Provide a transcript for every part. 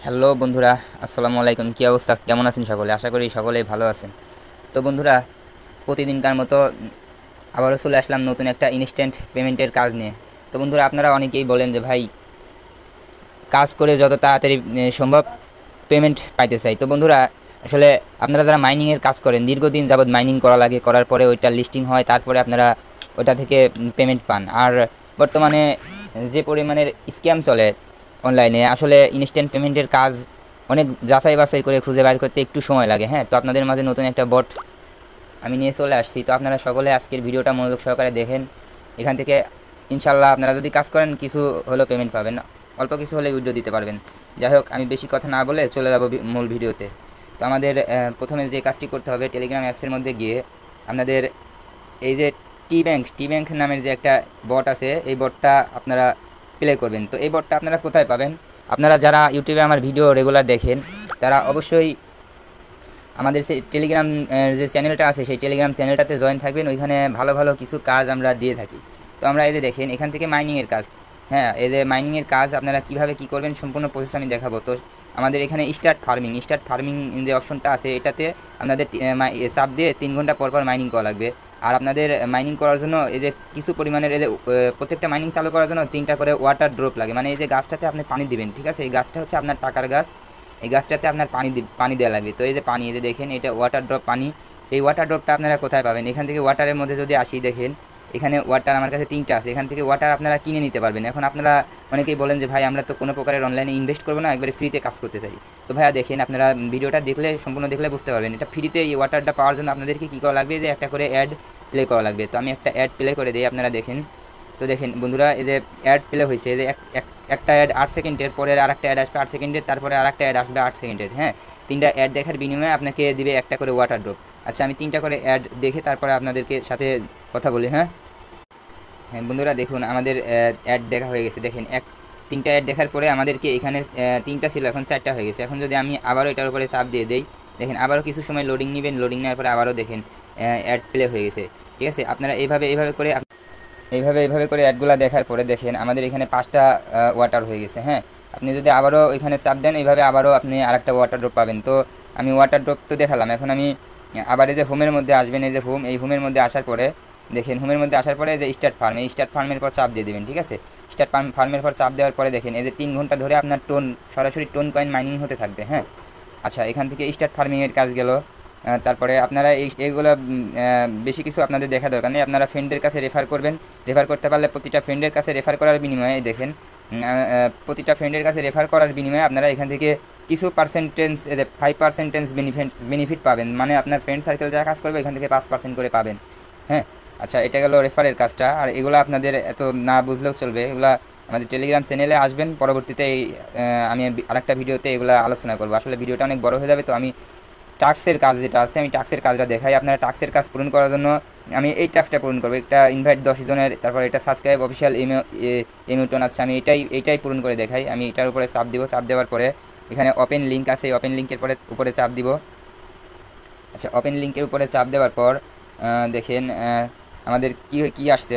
Hello বন্ধুরা, আসসালামু আলাইকুম। কী অবস্থা, কেমন আছেন সকলে? আশা করি সকলেই ভালো আছেন। তো বন্ধুরা, প্রতিদিনকার মতো আবারও চলে আসলাম নতুন একটা ইনস্ট্যান্ট পেমেন্টের কাজ নিয়ে। তো বন্ধুরা, আপনারা অনেকেই বলেন যে ভাই, কাজ করে যত তাড়াতাড়ি সম্ভব পেমেন্ট পাইতে চাই। তো বন্ধুরা, আসলে আপনারা যারা মাইনিংয়ের কাজ করেন, দীর্ঘদিন যাবৎ মাইনিং করা লাগে, করার পরে ওইটা লিস্টিং হয়, তারপরে আপনারা ওইটা থেকে পেমেন্ট পান। আর বর্তমানে যে পরিমাণের স্ক্যাম চলে অনলাইনে, আসলে ইনস্ট্যান্ট পেমেন্টের কাজ অনেক যাচাই বাছাই করে খুঁজে বের করতে একটু সময় লাগে। হ্যাঁ, তো আপনাদের মাঝে নতুন একটা বট আমি নিয়ে চলে আসছি। তো আপনারা সকলে আজকের ভিডিওটা মনোযোগ সহকারে দেখেন। এখান থেকে ইনশাল্লাহ আপনারা যদি কাজ করেন কিছু হলেও পেমেন্ট পাবেন, অল্প কিছু হলে উইথড্র দিতে পারবেন। যাই হোক, আমি বেশি কথা না বলে চলে যাব মূল ভিডিওতে। তো আমাদের প্রথমে যে কাজটি করতে হবে, টেলিগ্রাম অ্যাপসের মধ্যে গিয়ে আপনাদের এই যে টি ব্যাংক নামের যে একটা বট আছে, এই বটটা আপনারা প্লে করবেন। তো এই বটটা আপনারা কোথায় পাবেন? আপনারা যারা ইউটিউবে আমার ভিডিও রেগুলার দেখেন, তারা অবশ্যই আমাদের সেই টেলিগ্রাম যে চ্যানেলটা আছে, সেই টেলিগ্রাম চ্যানেলটাতে জয়েন থাকবেন। ওইখানে ভালো ভালো কিছু কাজ আমরা দিয়ে থাকি। তো আমরা এই যে দেখেন, এখান থেকে মাইনিংয়ের কাজ, হ্যাঁ, এই যে মাইনিংয়ের কাজ আপনারা কীভাবে কী করবেন সম্পূর্ণ প্রসেস আমি দেখাবো। তো আমাদের এখানে স্টার্ট ফার্মিং যে অপশনটা আছে, এটাতে আপনাদের চাপ দিয়ে 3 ঘন্টা পর পর মাইনিং করা লাগবে। আর আপনাদের মাইনিং করার জন্য এই যে কিছু পরিমাণের এই যে প্রত্যেকটা মাইনিং চালু করার জন্য 3টা করে ওয়াটার ড্রপ লাগে। মানে এই যে গাছটাতে আপনি পানি দিবেন, ঠিক আছে? এই গাছটা হচ্ছে আপনার টাকার গাছ। এই গাছটাতে আপনার পানি দেওয়া লাগবে। তো এই যে পানি, এই যে দেখেন, এটা ওয়াটার ড্রপ পানি। এই ওয়াটার ড্রপটা আপনারা কোথায় পাবেন? এখান থেকে ওয়াটারের মধ্যে যদি আসি, দেখেন এখানে ওয়াটার আমার কাছে 3টা আছে। এখান থেকে ওয়াটার আপনারা কিনে নিতে পারবেন। এখন আপনারা অনেকেই বলেন যে ভাই, আমরা তো কোনো প্রকারের অনলাইনে ইনভেস্ট করবো না, একবারে ফ্রিতে কাজ করতে চাই। তো ভাইয়া দেখেন, আপনারা ভিডিওটা দেখলে, সম্পূর্ণ দেখলে বুঝতে পারবেন। এটা ফ্রিতে এই ওয়াটারটা পাওয়ার জন্য আপনাদেরকে কী করা লাগবে, যে একটা করে অ্যাড প্লে করা লাগবে। তো আমি একটা অ্যাড প্লে করে দিই, আপনারা দেখেন। তো দেখেন বন্ধুরা, এই যে অ্যাড প্লে হয়েছে, এই যে একটা অ্যাড 8 সেকেন্ডের, পরে আর একটা অ্যাড আসবে 8 সেকেন্ডের, তারপরে আর একটা অ্যাড আসবে 8 সেকেন্ডের। হ্যাঁ, 3টা অ্যাড দেখার বিনিময়ে আপনাকে দিবে একটা করে ওয়াটার ড্রপ। আচ্ছা, আমি 3টা করে অ্যাড দেখে তারপরে আপনাদেরকে সাথে কথা বলি। হ্যাঁ হ্যাঁ বন্ধুরা, দেখুন আমাদের অ্যাড দেখা হয়ে গেছে। দেখেন 3টা অ্যাড দেখার পরে আমাদেরকে এখানে 3টা ছিল, এখন 4টা হয়ে গেছে। এখন যদি আমি আবারও এটার উপরে চাপ দিয়ে দেই, দেখেন আবারও কিছু সময় লোডিং নেবেন। লোডিং নেওয়ার পরে আবারও দেখেন অ্যাড প্লে হয়ে গেছে। ঠিক আছে, আপনারা এইভাবে করে অ্যাডগুলো দেখার পরে দেখেন আমাদের এখানে 5টা ওয়াটার হয়ে গেছে। হ্যাঁ, আপনি যদি আবারও এখানে চাপ দেন, এইভাবে আবারও আপনি আরেকটা ওয়াটার ড্রপ পাবেন। তো আমি ওয়াটার ড্রপ তো দেখালাম, এখন আমি আবার এই যে হোমের মধ্যে আসবেন। এই যে এই হোমের মধ্যে আসার পরে দেখেন, হোমের মধ্যে আসার পরে যে স্টার্ট ফার্মের পর চাপ দিয়ে দেবেন। ঠিক আছে, ফার্মের পর চাপ দেওয়ার পরে দেখেন এই যে 3 ঘন্টা ধরে আপনার সরাসরি টোন কয়েন মাইনিং হতে থাকবে। হ্যাঁ, আচ্ছা, এখান থেকে স্টার্ট ফার্মিংয়ের কাজ গেল। তারপরে আপনারা এইগুলো বেশি কিছু আপনাদের দেখা দরকার নেই। আপনারা ফ্রেন্ডদের কাছে রেফার করবেন। রেফার করতে পারলে প্রতিটা ফ্রেন্ডের কাছে রেফার করার বিনিময়ে দেখেন, প্রতিটা ফ্রেন্ডের কাছে রেফার করার বিনিময়ে আপনারা এখান থেকে কিছু পার্সেন্টেজ, 5% বেনিফিট পাবেন। মানে আপনার ফ্রেন্ড সার্কেল যারা কাজ করবে, এখান থেকে 5% করে পাবেন। হ্যাঁ, আচ্ছা, এটা গেল রেফারের কাজটা। আর এগুলো আপনাদের এত না বুঝলেও চলবে। এগুলা আমাদের টেলিগ্রাম চ্যানেলে আসবেন, পরবর্তীতে আমি আরেকটা ভিডিওতে এগুলো আলোচনা করবো। আসলে ভিডিওটা অনেক বড় হয়ে যাবে। তো আমি টাস্কের কাজ যেটা আছে, আমি টাস্কের কাজটা দেখাই। আপনারা টাস্কের কাজ পূরণ করার জন্য আমি এই টাস্কটা পূরণ করবো, একটা ইনভাইট 10 জনের, তারপর এটা সাবস্ক্রাইব অফিসিয়াল ইমোটন। আচ্ছা, আমি এইটাই পূরণ করে দেখাই। আমি এটার উপরে চাপ দিব। চাপ দেওয়ার পরে এখানে ওপেন লিঙ্ক আছে, ওপেন লিঙ্কের উপরে চাপ দিব। আচ্ছা, ওপেন লিঙ্কের উপরে চাপ দেওয়ার পর দেখেন আমাদের কি আসছে।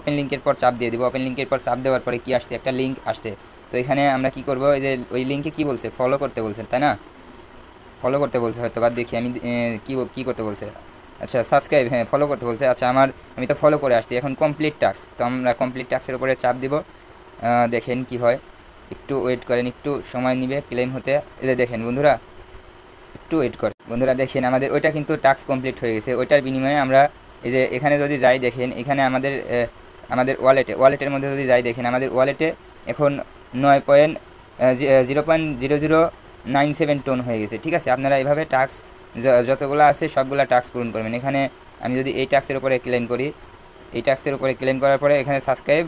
ওপেন লিঙ্কের পর চাপ দিয়ে দিব। ওপেন লিঙ্কের পর চাপ দেওয়ার পরে কি আসছে, একটা লিঙ্ক আসছে। তো এখানে আমরা কি করব, এই যে ওই লিঙ্কে কি বলছে, ফলো করতে বলছেন, তাই না? ফলো করতে বলছে হয়তো, বা দেখি আমি কী করতে বলছে। আচ্ছা, সাবস্ক্রাইব, হ্যাঁ, ফলো করতে বলছে। আচ্ছা, আমি তো ফলো করে আসছি। এখন কমপ্লিট টাস্ক, তো আমরা কমপ্লিট টাস্কের উপরে চাপ দিব। দেখেন কি হয়, একটু ওয়েট করেন, একটু সময় নিবে ক্লেম হতে। এদের দেখেন বন্ধুরা, একটু ওয়েট করে বন্ধুরা। দেখেন আমাদের ওইটা কিন্তু টাস্ক কমপ্লিট হয়ে গেছে। ওইটার বিনিময়ে আমরা এই যে এখানে যদি যাই, দেখেন এখানে আমাদের ওয়ালেটের মধ্যে যদি যাই, দেখেন আমাদের ওয়ালেটে এখন 0.097 টোন হয়ে গেছে। ঠিক আছে, আপনারা এইভাবে টাস্ক যতগুলো আছে সবগুলো টাস্ক পূরণ করবেন। এখানে আমি যদি এই টাস্কের উপরে ক্লেম করি, এই টাস্কের উপরে ক্লেম করার পরে এখানে সাবস্ক্রাইব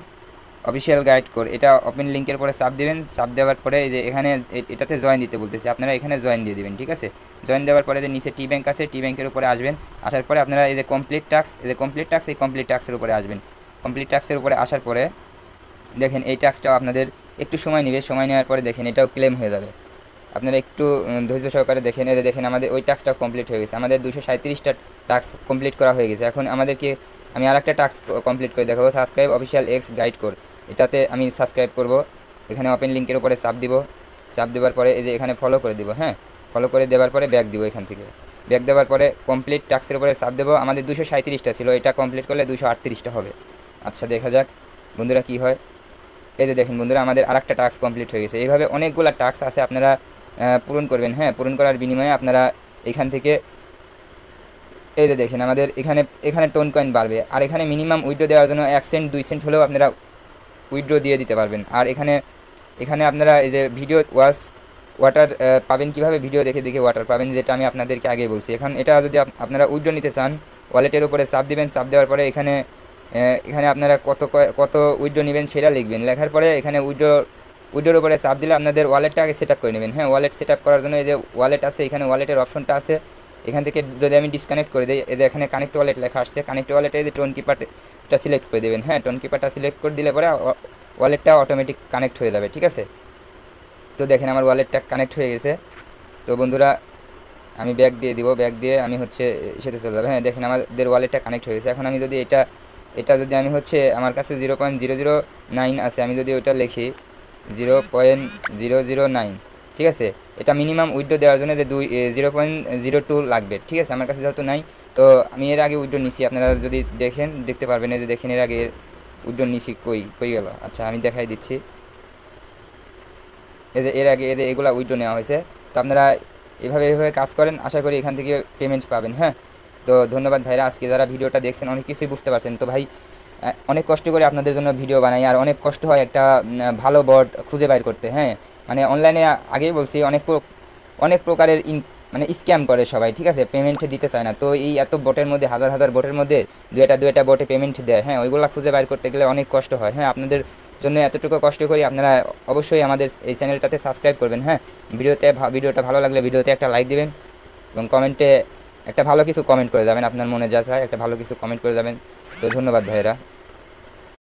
অফিসিয়াল গাইড কোড, এটা ওপেন লিঙ্কের পরে চাপ দিবেন। চাপ দেওয়ার পরে এই যে এখানে এটাতে জয়েন দিতে বলতেছে, আপনারা এখানে জয়েন দিয়ে দিবেন। ঠিক আছে, জয়েন দেওয়ার পরে যে নিচে টি ব্যাংক আছে, টি ব্যাংকের উপরে আসবেন। আসার পরে আপনারা এই যে কমপ্লিট টাস্ক, এই কমপ্লিট টাস্কের উপরে আসবেন। কমপ্লিট টাস্কের উপরে আসার পরে দেখেন এই টাস্কটাও আপনাদের একটু সময় নেবে। সময় নেওয়ার পরে দেখেন এটাও ক্লেম হয়ে যাবে। আপনারা একটু ধৈর্য সহকারে দেখেন। এদের দেখেন আমাদের ওই টাস্কটা কমপ্লিট হয়ে গেছে। আমাদের 237টা টাস্ক কমপ্লিট করা হয়ে গেছে। এখন আমি আরেকটা টাস্ক কমপ্লিট করে দেখাবো, subscribe official x guide code. এটাতে আমি সাবস্ক্রাইব করব। এখানে ওপেন লিঙ্কের উপরে চাপ দিব। চাপ দেওয়ার পরে এই যে এখানে ফলো করে দিব, হ্যাঁ ফলো করে দেওয়ার পরে ব্যাক দিব, এখান থেকে ব্যাক দেওয়ার পরে কমপ্লিট টাস্কের উপরে চাপ দেবো। আমাদের 237টা ছিল, এটা কমপ্লিট করলে 238টা হবে। আচ্ছা দেখা যাক বন্ধুরা কি হয়। এই যে দেখেন বন্ধুরা আমাদের আরেকটা টাস্ক কমপ্লিট হয়ে গেছে। এইভাবে অনেকগুলো টাস্ক আছে, আপনারা পূরণ করবেন। হ্যাঁ পূরণ করার বিনিময়ে আপনারা এখান থেকে এই যে দেখেন আমাদের এখানে টোন কয়েন বাড়বে। আর এখানে মিনিমাম উইথড্র দেওয়ার জন্য 1 সেন্ট 2 সেন্ট হলেও আপনারা উইথড্র দিয়ে দিতে পারবেন। আর এখানে আপনারা এই যে ভিডিও ওয়াটার পাবেন কীভাবে, ভিডিও দেখে দেখে ওয়াটার পাবেন, যেটা আমি আপনাদেরকে আগে বলছি। এখন এটা যদি আপনারা উইথড্র নিতে চান, ওয়ালেটের উপরে চাপ দিবেন, চাপ দেওয়ার পরে এখানে আপনারা কত উইথড্র নেবেন সেটা লিখবেন। লেখার পরে এখানে উইথড্রোর উপরে চাপ দিলে আপনাদের ওয়ালেটটা আগে সেট আপ করে নেবেন। হ্যাঁ ওয়ালেট সেট আপ করার জন্য এই যে ওয়ালেট আছে, এখানে ওয়ালেটের অপশনটা আছে। এখান থেকে যদি আমি ডিসকানেক্ট করে দিই, এই যে এখানে কানেক্ট ওয়ালেট লেখা আসছে, কানেক্ট ওয়ালেটে এই যে টোন কিপারটা সিলেক্ট করে দেবেন। হ্যাঁ টোন কিপারটা সিলেক্ট করে দিলে পরে ওয়ালেটটা অটোমেটিক কানেক্ট হয়ে যাবে, ঠিক আছে। তো দেখেন আমার ওয়ালেটটা কানেক্ট হয়ে গেছে। তো বন্ধুরা আমি ব্যাক দিয়ে দিব, ব্যাক দিয়ে আমি হচ্ছে সেতে চলে যাবে। হ্যাঁ দেখেন আমাদের ওয়ালেটটা কানেক্ট হয়ে গেছে। এখন আমি যদি এটা যদি আমি হচ্ছে আমার কাছে 0.009 আছে, আমি যদি ওইটা লিখি 0.009, ঠিক আছে। এটা মিনিমাম উইথড্র দেওয়ার জন্য যে 0.02 লাগবে, ঠিক আছে। আমার কাছে যেহেতু নাই, তো আমি এর আগে উইথড্র নিছি, আপনারা যদি দেখতে পারবেন। এই যে দেখেন এর আগে উইথড্র নিছি, কই গেল। আচ্ছা আমি দেখাই দিচ্ছি, এই যে এর আগে এগুলা উইথড্র নেওয়া হয়েছে। তো আপনারা এভাবে কাজ করেন, আশা করি এখান থেকে পেমেন্ট পাবেন। হ্যাঁ তো ধন্যবাদ ভাইরা, আজকে যারা ভিডিওটা দেখছেন অনেক কিছুই বুঝতে পারছেন। তো ভাই অনেক কষ্ট করে আপনাদের জন্য ভিডিও বানাই, আর অনেক কষ্ট হয় একটা ভালো বট খুঁজে বাইর করতে। হ্যাঁ মানে অনলাইনে আগেই বলছি অনেক প্রকারের মানে স্ক্যাম করে সবাই, ঠিক আছে, পেমেন্ট দিতে চায় না। তো এই এত বটের মধ্যে, হাজার হাজার বটের মধ্যে দুইটা বটে পেমেন্ট দেয়। হ্যাঁ ওইগুলো খুঁজে বাইর করতে গেলে অনেক কষ্ট হয়। হ্যাঁ আপনাদের জন্য এতটুকু কষ্ট করি, আপনারা অবশ্যই আমাদের এই চ্যানেলটাতে সাবস্ক্রাইব করবেন। হ্যাঁ ভিডিওটা ভালো লাগলে ভিডিওতে একটা লাইক দিবেন, এবং কমেন্টে একটা ভালো কিছু কমেন্ট করে যাবেন, আপনার মনে যা চায় একটা ভালো কিছু কমেন্ট করে যাবেন। তো ধন্যবাদ ভাইয়েরা।